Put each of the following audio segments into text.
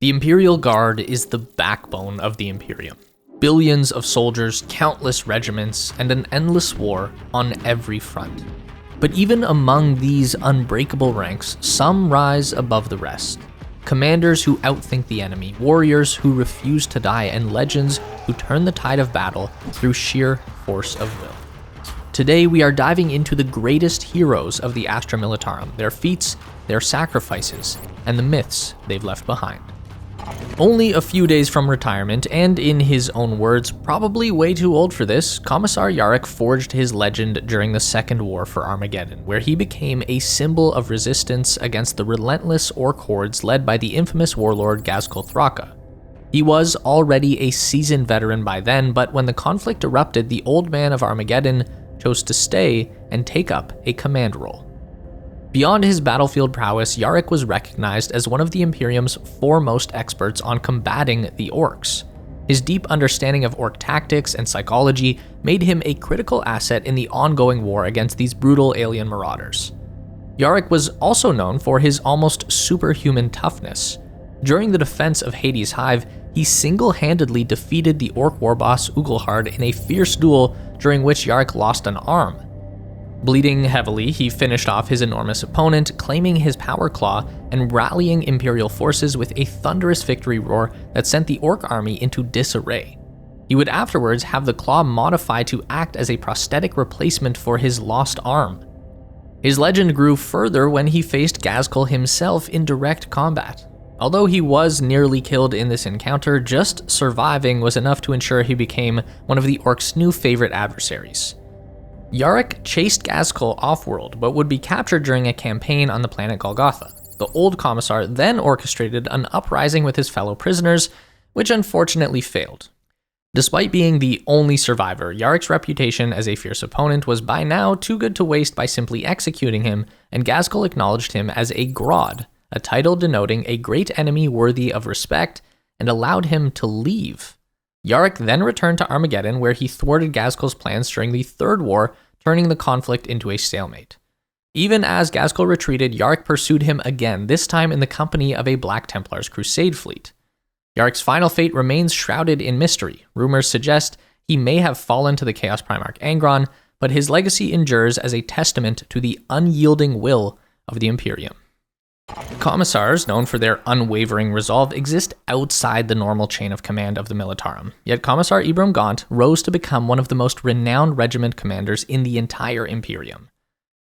The Imperial Guard is the backbone of the Imperium. Billions of soldiers, countless regiments, and an endless war on every front. But even among these unbreakable ranks, some rise above the rest. Commanders who outthink the enemy, warriors who refuse to die, and legends who turn the tide of battle through sheer force of will. Today we are diving into the greatest heroes of the Astra Militarum, their feats, their sacrifices, and the myths they've left behind. Only a few days from retirement, and in his own words, probably way too old for this, Commisar Yarrick forged his legend during the Second War for Armageddon, where he became a symbol of resistance against the relentless orc hordes led by the infamous warlord Ghazghkull Thraka. He was already a seasoned veteran by then, but when the conflict erupted, the Old Man of Armageddon chose to stay and take up a command role. Beyond his battlefield prowess, Yarrick was recognized as one of the Imperium's foremost experts on combating the orcs. His deep understanding of orc tactics and psychology made him a critical asset in the ongoing war against these brutal alien marauders. Yarrick was also known for his almost superhuman toughness. During the defense of Hades' Hive, he single-handedly defeated the orc war boss Ugelhard in a fierce duel during which Yarrick lost an arm. Bleeding heavily, he finished off his enormous opponent, claiming his power claw and rallying Imperial forces with a thunderous victory roar that sent the orc army into disarray. He would afterwards have the claw modified to act as a prosthetic replacement for his lost arm. His legend grew further when he faced Ghazghkull himself in direct combat. Although he was nearly killed in this encounter, just surviving was enough to ensure he became one of the orcs' new favorite adversaries. Yarrick chased Ghazghkull off-world, but would be captured during a campaign on the planet Golgotha. The old Commissar then orchestrated an uprising with his fellow prisoners, which unfortunately failed. Despite being the only survivor, Yarrick's reputation as a fierce opponent was by now too good to waste by simply executing him, and Ghazghkull acknowledged him as a Grodd, a title denoting a great enemy worthy of respect, and allowed him to leave. Yarrick then returned to Armageddon, where he thwarted Ghazghkull's plans during the Third War, turning the conflict into a stalemate. Even as Ghazghkull retreated, Yarrick pursued him again, this time in the company of a Black Templar's crusade fleet. Yarrick's final fate remains shrouded in mystery. Rumors suggest he may have fallen to the Chaos Primarch Angron, but his legacy endures as a testament to the unyielding will of the Imperium. Commissars, known for their unwavering resolve, exist outside the normal chain of command of the Militarum, yet Commissar Ibram Gaunt rose to become one of the most renowned regiment commanders in the entire Imperium.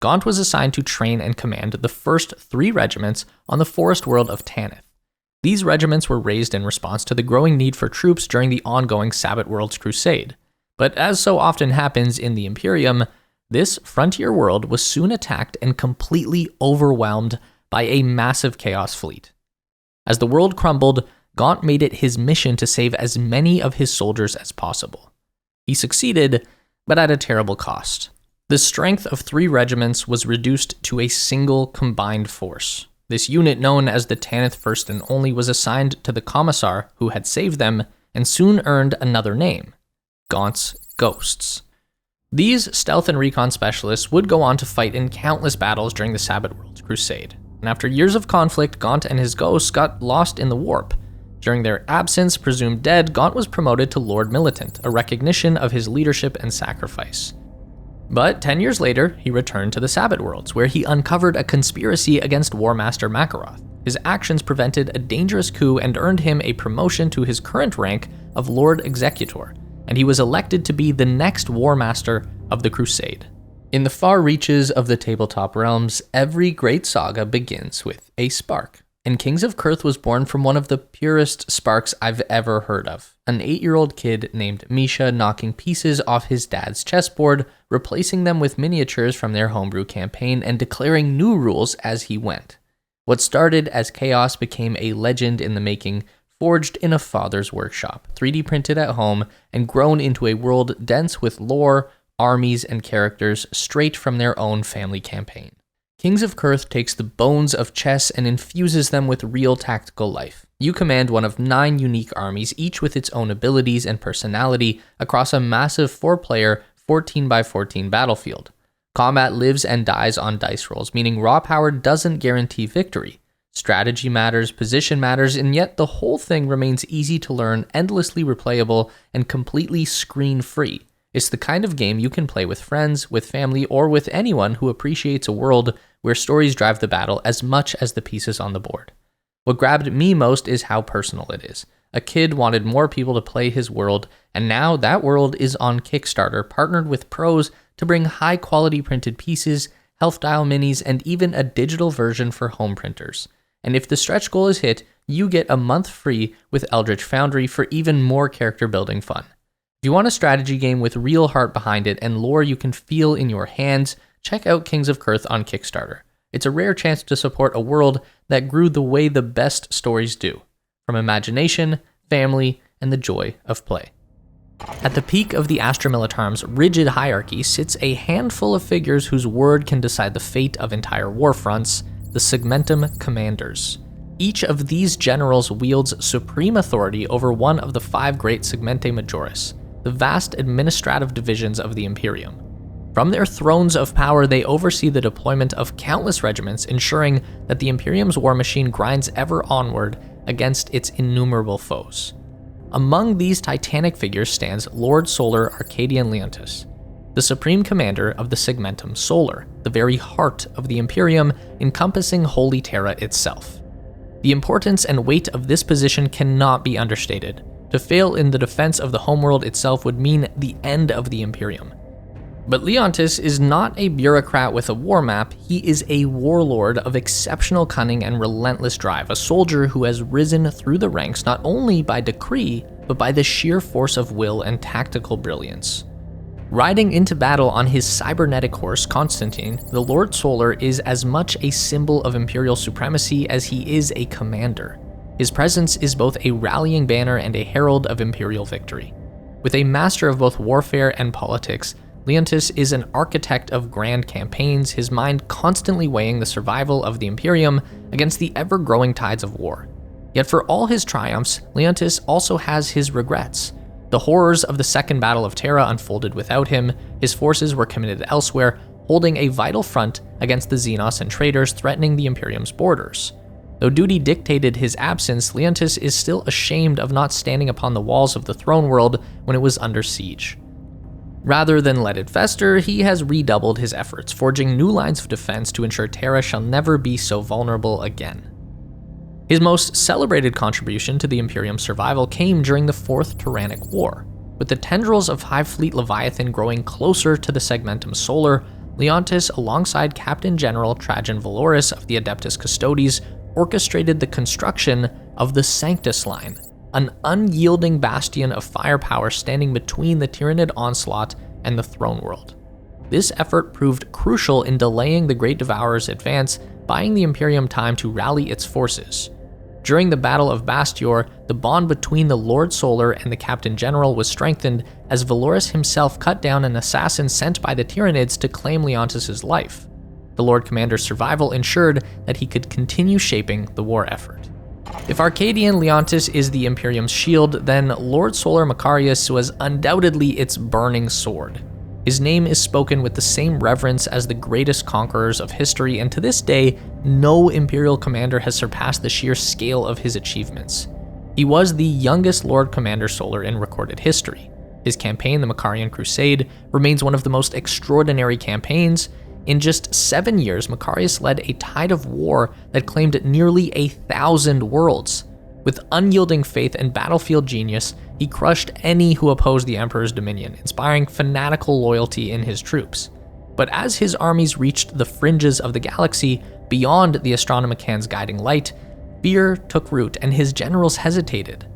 Gaunt was assigned to train and command the first 3 regiments on the forest world of Tanith. These regiments were raised in response to the growing need for troops during the ongoing Sabbat Worlds Crusade. But as so often happens in the Imperium, this frontier world was soon attacked and completely overwhelmed by a massive chaos fleet. As the world crumbled, Gaunt made it his mission to save as many of his soldiers as possible. He succeeded, but at a terrible cost. The strength of 3 regiments was reduced to a single combined force. This unit, known as the Tanith First and Only, was assigned to the Commissar who had saved them, and soon earned another name, Gaunt's Ghosts. These stealth and recon specialists would go on to fight in countless battles during the Sabbat Worlds Crusade. And after years of conflict, Gaunt and his ghosts got lost in the warp. During their absence, presumed dead, Gaunt was promoted to Lord Militant, a recognition of his leadership and sacrifice. But 10 years later, he returned to the Sabbat Worlds, where he uncovered a conspiracy against War Master Macarius. His actions prevented a dangerous coup and earned him a promotion to his current rank of Lord Executor, and he was elected to be the next War Master of the Crusade. In the far reaches of the tabletop realms, every great saga begins with a spark, and Kings of Kirth was born from one of the purest sparks I've ever heard of. An 8-year-old kid named Misha knocking pieces off his dad's chessboard, replacing them with miniatures from their homebrew campaign, and declaring new rules as he went. What started as chaos became a legend in the making, forged in a father's workshop, 3D printed at home, and grown into a world dense with lore, armies, and characters straight from their own family campaign. Kings of Kirth takes the bones of chess and infuses them with real tactical life. You command one of 9 unique armies, each with its own abilities and personality, across a massive 4-player, 14x14 battlefield. Combat lives and dies on dice rolls, meaning raw power doesn't guarantee victory. Strategy matters, position matters, and yet the whole thing remains easy to learn, endlessly replayable, and completely screen-free. It's the kind of game you can play with friends, with family, or with anyone who appreciates a world where stories drive the battle as much as the pieces on the board. What grabbed me most is how personal it is. A kid wanted more people to play his world, and now that world is on Kickstarter, partnered with pros to bring high-quality printed pieces, health dial minis, and even a digital version for home printers. And if the stretch goal is hit, you get a month free with Eldritch Foundry for even more character building fun. If you want a strategy game with real heart behind it and lore you can feel in your hands, check out Kings of Kirth on Kickstarter. It's a rare chance to support a world that grew the way the best stories do, from imagination, family, and the joy of play. At the peak of the Astra Militarum's rigid hierarchy sits a handful of figures whose word can decide the fate of entire war fronts, the Segmentum Commanders. Each of these generals wields supreme authority over one of the 5 great Segmente Majoris, the vast administrative divisions of the Imperium. From their thrones of power, they oversee the deployment of countless regiments, ensuring that the Imperium's war machine grinds ever onward against its innumerable foes. Among these titanic figures stands Lord Solar Arcadian Leontus, the supreme commander of the Segmentum Solar, the very heart of the Imperium, encompassing Holy Terra itself. The importance and weight of this position cannot be understated. To fail in the defense of the homeworld itself would mean the end of the Imperium. But Leontus is not a bureaucrat with a war map, he is a warlord of exceptional cunning and relentless drive, a soldier who has risen through the ranks not only by decree, but by the sheer force of will and tactical brilliance. Riding into battle on his cybernetic horse, Constantine, the Lord Solar is as much a symbol of Imperial supremacy as he is a commander. His presence is both a rallying banner and a herald of Imperial victory. With a master of both warfare and politics, Leontus is an architect of grand campaigns, his mind constantly weighing the survival of the Imperium against the ever-growing tides of war. Yet for all his triumphs, Leontus also has his regrets. The horrors of the Second Battle of Terra unfolded without him, his forces were committed elsewhere, holding a vital front against the Xenos and traitors threatening the Imperium's borders. Though duty dictated his absence, Leontus is still ashamed of not standing upon the walls of the throne world when it was under siege. Rather than let it fester, he has redoubled his efforts, forging new lines of defense to ensure Terra shall never be so vulnerable again. His most celebrated contribution to the Imperium's survival came during the Fourth Tyrannic War. With the tendrils of Hive Fleet Leviathan growing closer to the Segmentum Solar, Leontus, alongside Captain General Trajan Valoris of the Adeptus Custodes, orchestrated the construction of the Sanctus Line, an unyielding bastion of firepower standing between the Tyranid onslaught and the throne world. This effort proved crucial in delaying the Great Devourer's advance, buying the Imperium time to rally its forces. During the Battle of Bastior, the bond between the Lord Solar and the Captain General was strengthened as Valoris himself cut down an assassin sent by the Tyranids to claim Leontus's life. The Lord Commander's survival ensured that he could continue shaping the war effort. If Arcadian Leontus is the Imperium's shield, then Lord Solar Macarius was undoubtedly its burning sword. His name is spoken with the same reverence as the greatest conquerors of history, and to this day, no Imperial commander has surpassed the sheer scale of his achievements. He was the youngest Lord Commander Solar in recorded history. His campaign, the Macarian Crusade, remains one of the most extraordinary campaigns. In just 7 years, Macarius led a tide of war that claimed nearly 1,000 worlds. With unyielding faith and battlefield genius, he crushed any who opposed the Emperor's dominion, inspiring fanatical loyalty in his troops. But as his armies reached the fringes of the galaxy, beyond the Astronomican's guiding light, fear took root and his generals hesitated.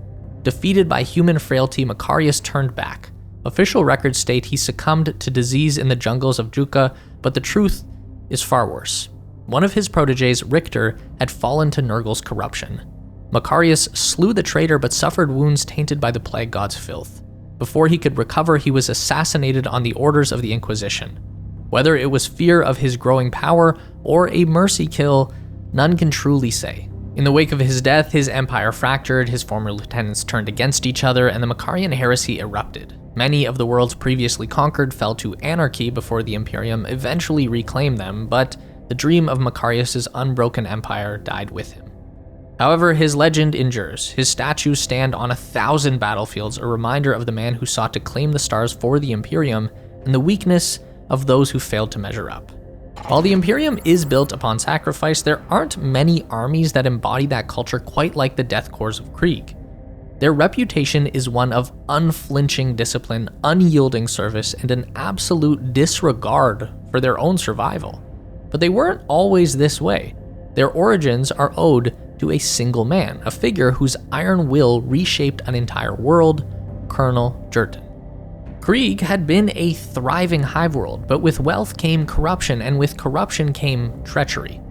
Defeated by human frailty, Macarius turned back. Official records state he succumbed to disease in the jungles of Juka, but the truth is far worse. One of his proteges, Richter, had fallen to Nurgle's corruption. Macarius slew the traitor but suffered wounds tainted by the plague god's filth. Before he could recover, he was assassinated on the orders of the Inquisition. Whether it was fear of his growing power or a mercy kill, none can truly say. In the wake of his death, his empire fractured, his former lieutenants turned against each other, and the Macarian heresy erupted. Many of the worlds previously conquered fell to anarchy before the Imperium eventually reclaimed them, but the dream of Macarius' unbroken empire died with him. However, his legend endures. His statues stand on 1,000 battlefields, a reminder of the man who sought to claim the stars for the Imperium and the weakness of those who failed to measure up. While the Imperium is built upon sacrifice, there aren't many armies that embody that culture quite like the Death Korps of Krieg. Their reputation is one of unflinching discipline, unyielding service, and an absolute disregard for their own survival. But they weren't always this way. Their origins are owed to a single man, a figure whose iron will reshaped an entire world, Colonel Jarran. Krieg had been a thriving hive world, but with wealth came corruption, and with corruption came treachery.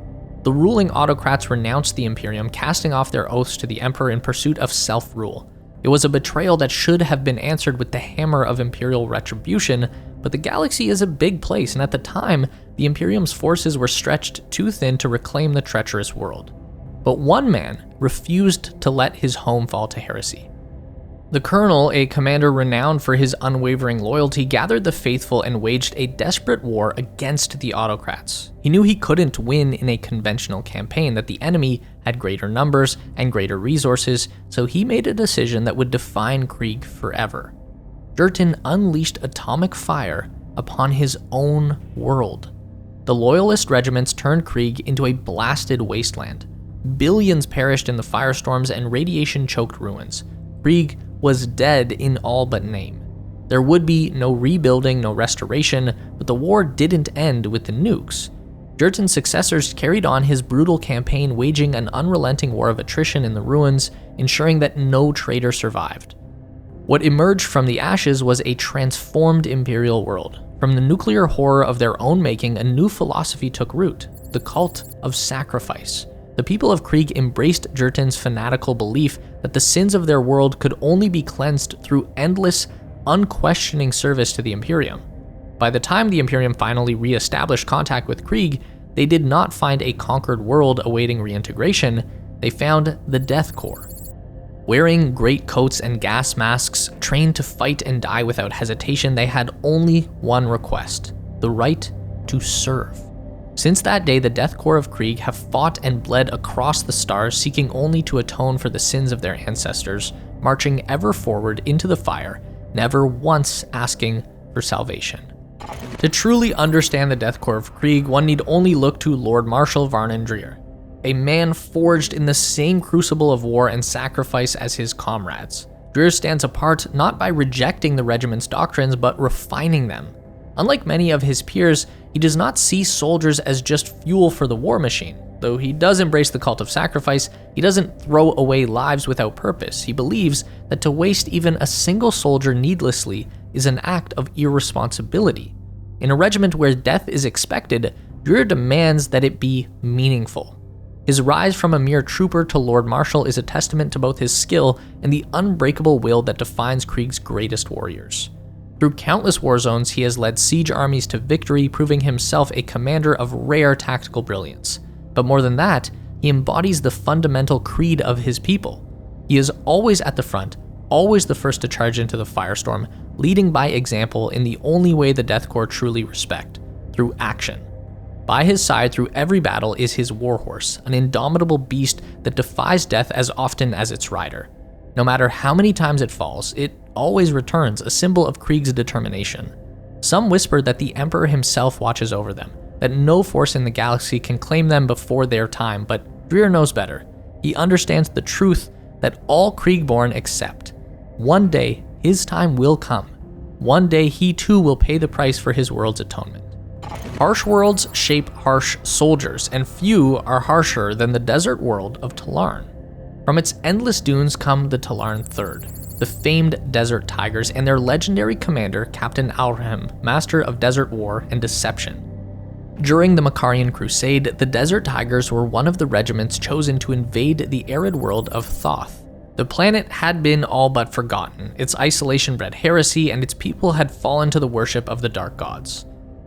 The ruling autocrats renounced the Imperium, casting off their oaths to the Emperor in pursuit of self-rule. It was a betrayal that should have been answered with the hammer of Imperial retribution, but the galaxy is a big place, and at the time, the Imperium's forces were stretched too thin to reclaim the treacherous world. But one man refused to let his home fall to heresy. The Colonel, a commander renowned for his unwavering loyalty, gathered the faithful and waged a desperate war against the autocrats. He knew he couldn't win in a conventional campaign, that the enemy had greater numbers and greater resources, so he made a decision that would define Krieg forever. Jarran unleashed atomic fire upon his own world. The loyalist regiments turned Krieg into a blasted wasteland. Billions perished in the firestorms and radiation-choked ruins. Krieg was dead in all but name. There would be no rebuilding, no restoration, but the war didn't end with the nukes. Jarran's successors carried on his brutal campaign, waging an unrelenting war of attrition in the ruins, ensuring that no traitor survived. What emerged from the ashes was a transformed imperial world. From the nuclear horror of their own making, a new philosophy took root, the cult of sacrifice. The people of Krieg embraced Jarran's fanatical belief that the sins of their world could only be cleansed through endless, unquestioning service to the Imperium. By the time the Imperium finally re-established contact with Krieg, they did not find a conquered world awaiting reintegration, they found the Death Korps. Wearing great coats and gas masks, trained to fight and die without hesitation, they had only one request: the right to serve. Since that day, the Death Korps of Krieg have fought and bled across the stars, seeking only to atone for the sins of their ancestors, marching ever forward into the fire, never once asking for salvation. To truly understand the Death Korps of Krieg, one need only look to Lord Marshal Varnon Dreer, a man forged in the same crucible of war and sacrifice as his comrades. Dreer stands apart not by rejecting the regiment's doctrines, but refining them. Unlike many of his peers, he does not see soldiers as just fuel for the war machine. Though he does embrace the cult of sacrifice, he doesn't throw away lives without purpose. He believes that to waste even a single soldier needlessly is an act of irresponsibility. In a regiment where death is expected, Dreer demands that it be meaningful. His rise from a mere trooper to Lord Marshal is a testament to both his skill and the unbreakable will that defines Krieg's greatest warriors. Through countless war zones, he has led siege armies to victory, proving himself a commander of rare tactical brilliance. But more than that, he embodies the fundamental creed of his people. He is always at the front, always the first to charge into the firestorm, leading by example in the only way the Death Korps truly respect, through action. By his side through every battle is his warhorse, an indomitable beast that defies death as often as its rider. No matter how many times it falls, it always returns, a symbol of Krieg's determination. Some whisper that the Emperor himself watches over them, that no force in the galaxy can claim them before their time, but Dreer knows better. He understands the truth that all Kriegborn accept. One day, his time will come. One day, he too will pay the price for his world's atonement. Harsh worlds shape harsh soldiers, and few are harsher than the desert world of Talarn. From its endless dunes come the Talarn Third, the famed Desert Tigers, and their legendary commander, Captain Alrahem, master of desert war and deception. During the Macarian Crusade, the Desert Tigers were one of the regiments chosen to invade the arid world of Thoth. The planet had been all but forgotten, its isolation bred heresy, and its people had fallen to the worship of the dark gods.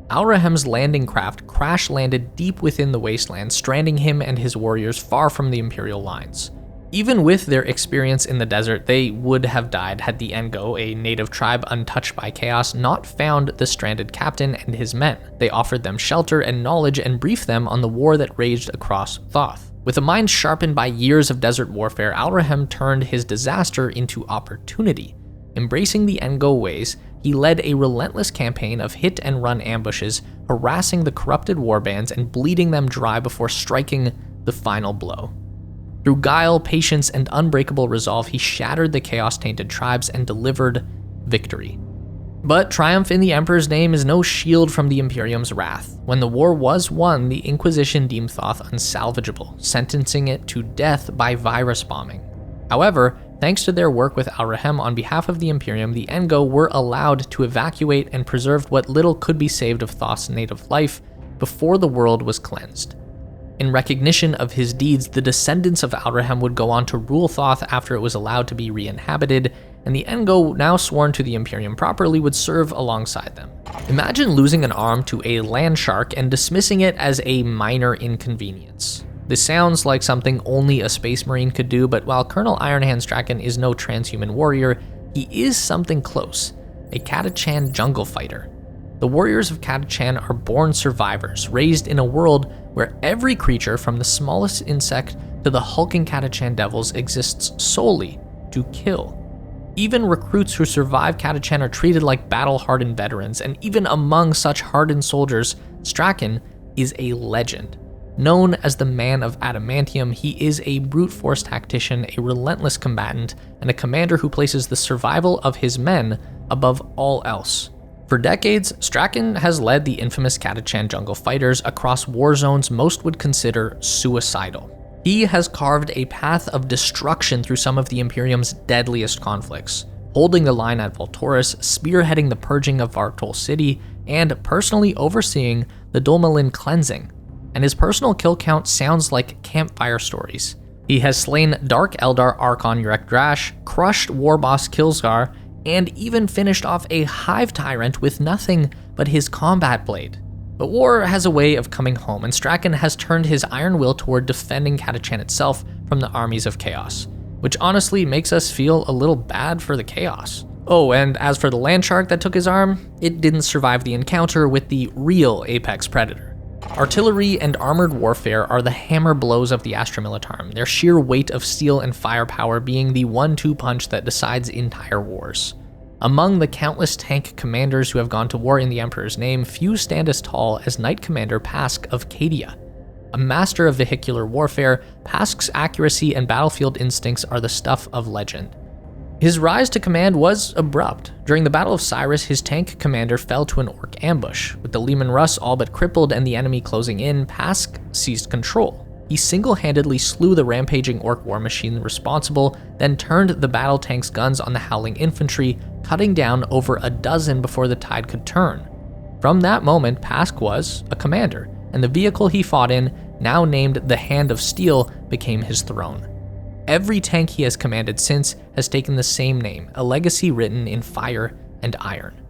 Alrahem's landing craft crash-landed deep within the wasteland, stranding him and his warriors far from the Imperial lines. Even with their experience in the desert, they would have died had the Engo, a native tribe untouched by chaos, not found the stranded captain and his men. They offered them shelter and knowledge and briefed them on the war that raged across Thoth. With a mind sharpened by years of desert warfare, Alrahem turned his disaster into opportunity. Embracing the Ngo ways, he led a relentless campaign of hit-and-run ambushes, harassing the corrupted warbands and bleeding them dry before striking the final blow. Through guile, patience, and unbreakable resolve, he shattered the chaos-tainted tribes and delivered victory. But triumph in the Emperor's name is no shield from the Imperium's wrath. When the war was won, the Inquisition deemed Thoth unsalvageable, sentencing it to death by virus bombing. However, thanks to their work with Alrahem on behalf of the Imperium, the Ngo were allowed to evacuate and preserve what little could be saved of Thoth's native life before the world was cleansed. In recognition of his deeds, the descendants of Alrahem would go on to rule Thoth after it was allowed to be re-inhabited, and the Ngo, now sworn to the Imperium properly, would serve alongside them. Imagine losing an arm to a land shark and dismissing it as a minor inconvenience. This sounds like something only a space marine could do, but while Colonel Ironhand Strachan is no transhuman warrior, he is something close, a Catachan jungle fighter. The warriors of Catachan are born survivors, raised in a world where every creature from the smallest insect to the hulking Catachan devils exists solely to kill. Even recruits who survive Catachan are treated like battle-hardened veterans, and even among such hardened soldiers, Strachan is a legend. Known as the Man of Adamantium, he is a brute force tactician, a relentless combatant, and a commander who places the survival of his men above all else. For decades, Strachan has led the infamous Catachan jungle fighters across war zones most would consider suicidal. He has carved a path of destruction through some of the Imperium's deadliest conflicts, holding the line at Volturus, spearheading the purging of Vartol City, and personally overseeing the Dulmalin cleansing. And his personal kill count sounds like campfire stories. He has slain Dark Eldar Archon Yrekdrash, crushed war boss Kilsgar, and even finished off a hive tyrant with nothing but his combat blade. But war has a way of coming home, and Strachan has turned his iron will toward defending Catachan itself from the armies of chaos, which honestly makes us feel a little bad for the chaos. Oh, and as for the land shark that took his arm, it didn't survive the encounter with the real apex predator. Artillery and armored warfare are the hammer blows of the Astra Militarum, their sheer weight of steel and firepower being the 1-2 punch that decides entire wars. Among the countless tank commanders who have gone to war in the Emperor's name, few stand as tall as Knight Commander Pask of Cadia. A master of vehicular warfare, Pask's accuracy and battlefield instincts are the stuff of legend. His rise to command was abrupt. During the Battle of Cyrus, his tank commander fell to an orc ambush. With the Leman Russ all but crippled and the enemy closing in, Pask seized control. He single-handedly slew the rampaging orc war machine responsible, then turned the battle tank's guns on the howling infantry, cutting down over a dozen before the tide could turn. From that moment, Pask was a commander, and the vehicle he fought in, now named the Hand of Steel, became his throne. Every tank he has commanded since has taken the same name, a legacy written in fire and iron.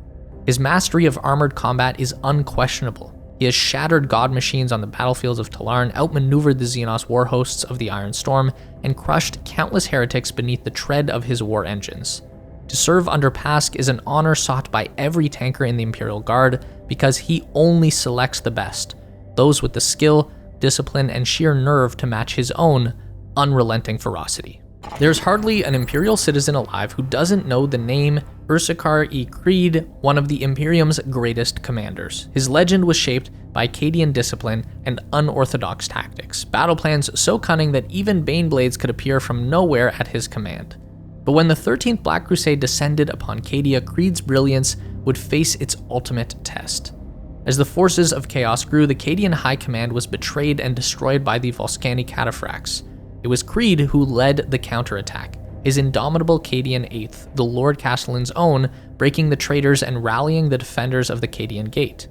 His mastery of armored combat is unquestionable. He has shattered god machines on the battlefields of Talarn, outmaneuvered the Xenos war hosts of the Iron Storm, and crushed countless heretics beneath the tread of his war engines. To serve under Pask is an honor sought by every tanker in the Imperial Guard because he only selects the best, those with the skill, discipline, and sheer nerve to match his own unrelenting ferocity. There's hardly an Imperial citizen alive who doesn't know the name Ursarkar E. Creed, one of the Imperium's greatest commanders. His legend was shaped by Cadian discipline and unorthodox tactics, battle plans so cunning that even Baneblades could appear from nowhere at his command. But when the 13th Black Crusade descended upon Cadia, Creed's brilliance would face its ultimate test. As the forces of chaos grew, the Cadian High Command was betrayed and destroyed by the Volscani Cataphracts. It was Creed who led the counterattack, his indomitable Cadian Eighth, the Lord Castellan's own, breaking the traitors and rallying the defenders of the Cadian Gate.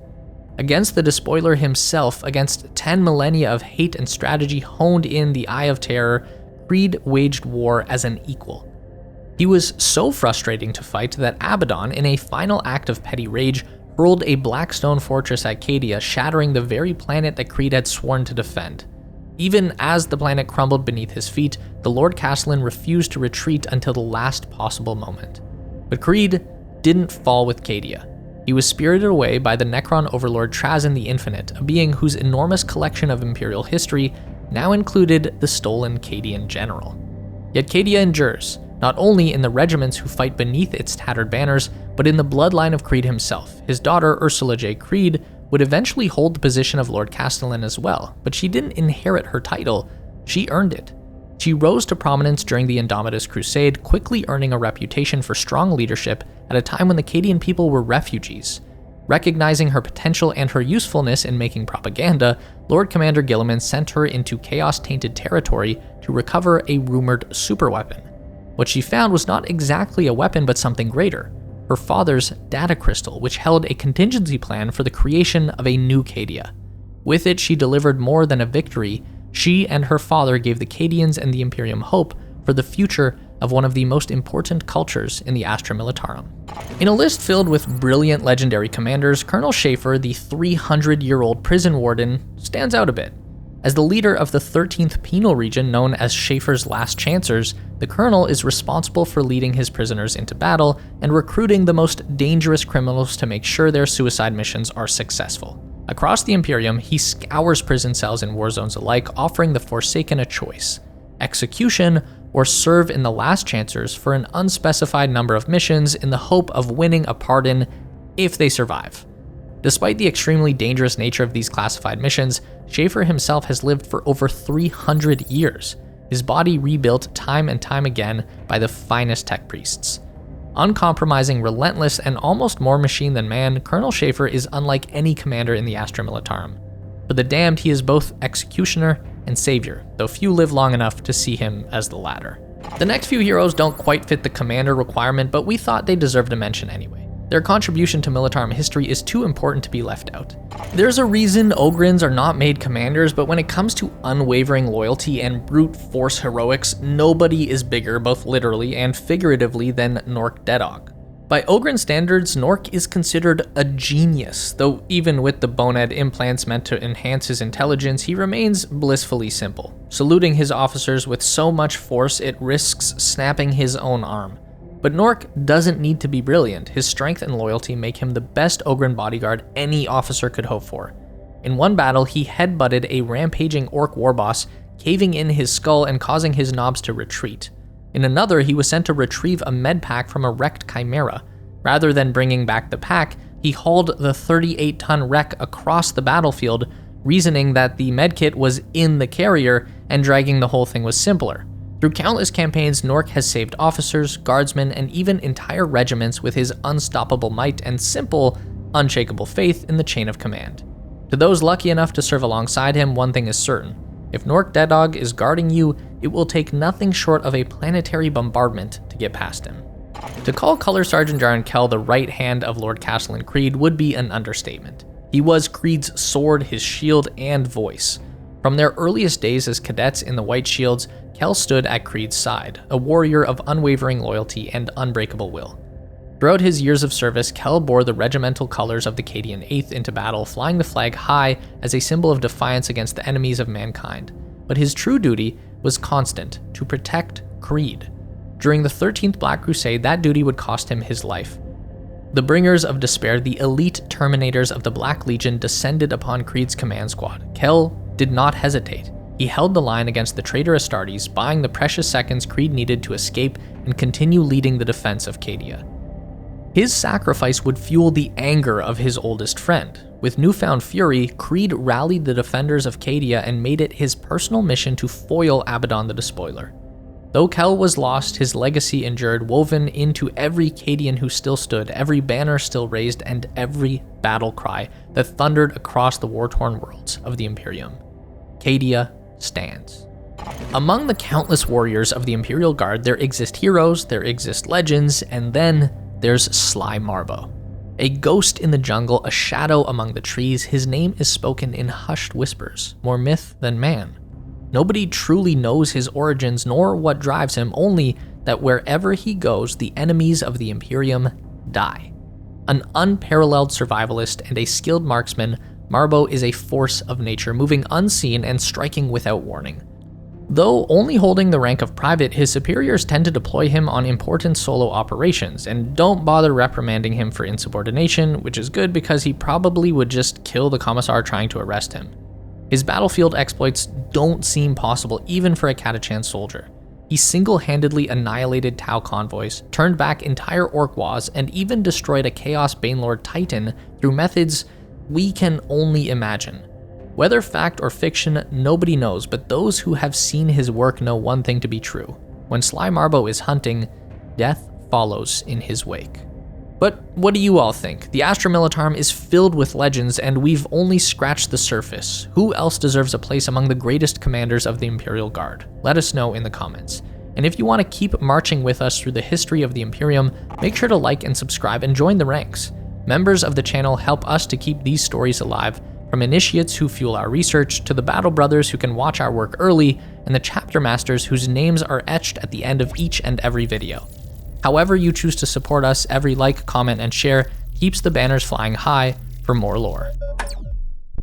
Against the despoiler himself, against 10 millennia of hate and strategy honed in the Eye of Terror, Creed waged war as an equal. He was so frustrating to fight that Abaddon, in a final act of petty rage, hurled a black stone fortress at Cadia, shattering the very planet that Creed had sworn to defend. Even as the planet crumbled beneath his feet, the Lord Castellan refused to retreat until the last possible moment. But Creed didn't fall with Cadia. He was spirited away by the Necron overlord Trazyn the Infinite, a being whose enormous collection of Imperial history now included the stolen Cadian general. Yet Cadia endures, not only in the regiments who fight beneath its tattered banners, but in the bloodline of Creed himself. His daughter, Ursula J. Creed, would eventually hold the position of Lord Castellan as well, but she didn't inherit her title, she earned it. She rose to prominence during the Indomitus Crusade, quickly earning a reputation for strong leadership at a time when the Cadian people were refugees. Recognizing her potential and her usefulness in making propaganda, Lord Commander Guilliman sent her into chaos-tainted territory to recover a rumored superweapon. What she found was not exactly a weapon, but something greater: her father's data crystal, which held a contingency plan for the creation of a new Cadia. With it, she delivered more than a victory. She and her father gave the Cadians and the Imperium hope for the future of one of the most important cultures in the Astra Militarum. In a list filled with brilliant legendary commanders, Colonel Schaeffer, the 300-year-old prison warden, stands out a bit. As the leader of the 13th Penal Region, known as Schaeffer's Last Chancers, the colonel is responsible for leading his prisoners into battle and recruiting the most dangerous criminals to make sure their suicide missions are successful. Across the Imperium, he scours prison cells in war zones alike, offering the Forsaken a choice: execution or serve in the Last Chancers for an unspecified number of missions in the hope of winning a pardon if they survive. Despite the extremely dangerous nature of these classified missions, Schaeffer himself has lived for over 300 years, his body rebuilt time and time again by the finest tech priests. Uncompromising, relentless, and almost more machine than man, Colonel Schaeffer is unlike any commander in the Astra Militarum. For the damned, he is both executioner and savior, though few live long enough to see him as the latter. The next few heroes don't quite fit the commander requirement, but we thought they deserved a mention anyway. Their contribution to Militarum history is too important to be left out. There's a reason Ogryns are not made commanders, but when it comes to unwavering loyalty and brute force heroics, nobody is bigger, both literally and figuratively, than Nork Deddog. By Ogryn standards, Nork is considered a genius, though even with the boned implants meant to enhance his intelligence, he remains blissfully simple, saluting his officers with so much force it risks snapping his own arm. But Nork doesn't need to be brilliant. His strength and loyalty make him the best Ogryn bodyguard any officer could hope for. In one battle, he headbutted a rampaging orc warboss, caving in his skull and causing his knobs to retreat. In another, he was sent to retrieve a med pack from a wrecked chimera. Rather than bringing back the pack, he hauled the 38-ton wreck across the battlefield, reasoning that the medkit was in the carrier and dragging the whole thing was simpler. Through countless campaigns, Nork has saved officers, guardsmen, and even entire regiments with his unstoppable might and simple, unshakable faith in the chain of command. To those lucky enough to serve alongside him, one thing is certain: if Nork Deddog is guarding you, it will take nothing short of a planetary bombardment to get past him. To call Color Sergeant Jarran Kell the right hand of Lord Castellan Creed would be an understatement. He was Creed's sword, his shield, and voice. From their earliest days as cadets in the White Shields, Kell stood at Creed's side, a warrior of unwavering loyalty and unbreakable will. Throughout his years of service, Kell bore the regimental colors of the Cadian 8th into battle, flying the flag high as a symbol of defiance against the enemies of mankind. But his true duty was constant: to protect Creed. During the 13th Black Crusade, that duty would cost him his life. The Bringers of Despair, the elite Terminators of the Black Legion, descended upon Creed's command squad. Kell did not hesitate. He held the line against the traitor Astartes, buying the precious seconds Creed needed to escape and continue leading the defense of Cadia. His sacrifice would fuel the anger of his oldest friend. With newfound fury, Creed rallied the defenders of Cadia and made it his personal mission to foil Abaddon the Despoiler. Though Kell was lost, his legacy endured, woven into every Cadian who still stood, every banner still raised, and every battle cry that thundered across the war-torn worlds of the Imperium. Cadia stands. Among the countless warriors of the Imperial Guard, there exist heroes, there exist legends, and then there's Sly Marbo. A ghost in the jungle, a shadow among the trees, his name is spoken in hushed whispers, more myth than man. Nobody truly knows his origins nor what drives him, only that wherever he goes, the enemies of the Imperium die. An unparalleled survivalist and a skilled marksman, Marbo is a force of nature, moving unseen and striking without warning. Though only holding the rank of private, his superiors tend to deploy him on important solo operations, and don't bother reprimanding him for insubordination, which is good because he probably would just kill the Commissar trying to arrest him. His battlefield exploits don't seem possible even for a Catachan soldier. He single-handedly annihilated Tau convoys, turned back entire Orkwas, and even destroyed a Chaos Banelord Titan through methods we can only imagine. Whether fact or fiction, nobody knows, but those who have seen his work know one thing to be true. When Sly Marbo is hunting, death follows in his wake. But what do you all think? The Astra Militarum is filled with legends, and we've only scratched the surface. Who else deserves a place among the greatest commanders of the Imperial Guard? Let us know in the comments. And if you want to keep marching with us through the history of the Imperium, make sure to like and subscribe and join the ranks. Members of the channel help us to keep these stories alive, from initiates who fuel our research, to the Battle Brothers who can watch our work early, and the Chapter Masters whose names are etched at the end of each and every video. However you choose to support us, every like, comment, and share keeps the banners flying high for more lore.